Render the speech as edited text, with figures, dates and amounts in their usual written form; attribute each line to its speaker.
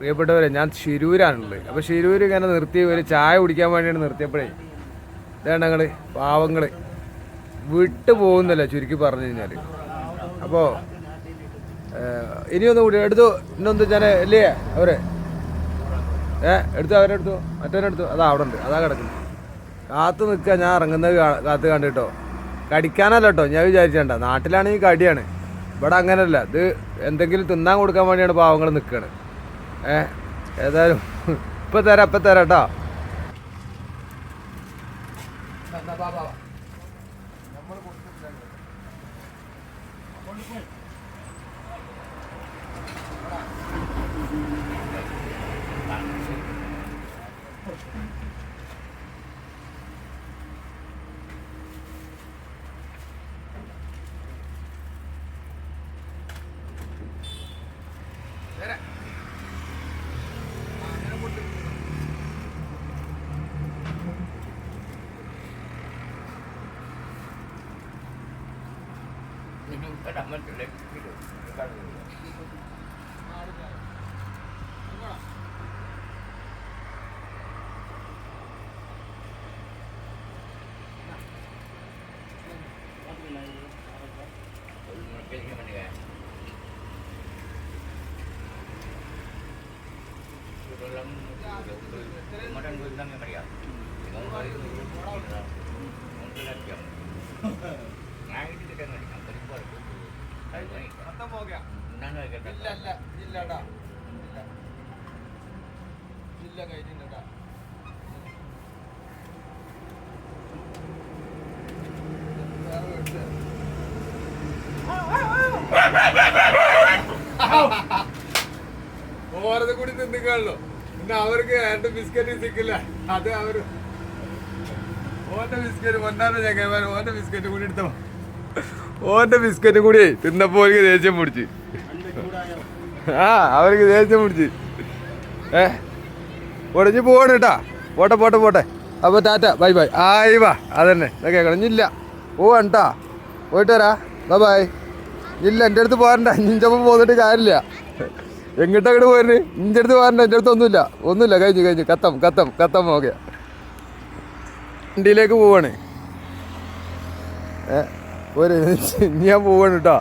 Speaker 1: പ്രിയപ്പെട്ടവരെ, ഞാൻ ശിരൂരാണുള്ളത്. അപ്പോൾ ശിരൂർ ഇങ്ങനെ നിർത്തി ഒരു ചായ കുടിക്കാൻ വേണ്ടിയാണ് നിർത്തിയപ്പോഴേ ഇതാണ് ഞങ്ങൾ പാവങ്ങൾ വിട്ടു പോകുന്നില്ല ചുരുക്കി പറഞ്ഞു കഴിഞ്ഞാൽ. അപ്പോൾ ഇനിയൊന്നും കൂടി എടുത്തു ഇന്നൊന്ന് ഞാൻ അല്ലേ അവരെ എടുത്തു അവരെടുത്തു മറ്റവരെടുത്തു. അതാ അവിടെ ഉണ്ട്, അതാ കിടക്കുന്നു. കാത്തു നിൽക്കുക, ഞാൻ ഇറങ്ങുന്നത് കാത്ത് കണ്ടിട്ടോ. കടിക്കാനല്ല കേട്ടോ ഞാൻ വിചാരിച്ചേണ്ട, നാട്ടിലാണെങ്കിൽ കടിയാണ്. ഇവിടെ അങ്ങനെയല്ല, ഇത് എന്തെങ്കിലും തിന്നാൻ കൊടുക്കാൻ വേണ്ടിയാണ് പാവങ്ങൾ നിൽക്കുകയാണ്. ഏതായാലും ഇപ്പം തരാം കേട്ടോ. ഓരത് കൂടി തിന്നിക്കാണല്ലോ. പിന്നെ അവർക്ക് രണ്ട് ബിസ്ക്കറ്റ് സിക്കില്ല, അത് അവര് ഓന്റെ ബിസ്ക്കറ്റ് പൊന്നാന്റെ ചങ്ങന്മാർ ഓന്റെ ബിസ്ക്കറ്റ് കൂടി എടുത്തോ. ഓന്റെ ബിസ്ക്കറ്റ് കൂടി തിന്നപ്പോ അവർക്ക് ദേഷ്യം പിടിച്ച്. അവർക്ക് ദേഷ്യം പിടിച്ച് ഒടിഞ്ഞ് പോവാണ് കേട്ടാ. പോട്ടെ. അപ്പൊ ടാറ്റ, ബൈ. ആയി വാ, അതന്നെ കേൾക്കണം. ഇല്ല പോവാണ്ടാ, പോയിട്ട് വരാ, ബൈ. ഇല്ല, എൻ്റെ അടുത്ത് പോരണ്ട, ഇഞ്ചപ്പം പോന്നിട്ട് കാര്യമില്ല. എങ്ങിട്ടങ്ങോട്ട് പോരുന്നു, ഇൻ്റെ അടുത്ത് പോരണ്ട, എൻ്റെ അടുത്ത് ഒന്നുമില്ല. കഴിഞ്ഞു കത്തം ഓക്കെ. വണ്ടിയിലേക്ക് പോവാണ്. ഞാൻ പോവാണ് കേട്ടോ.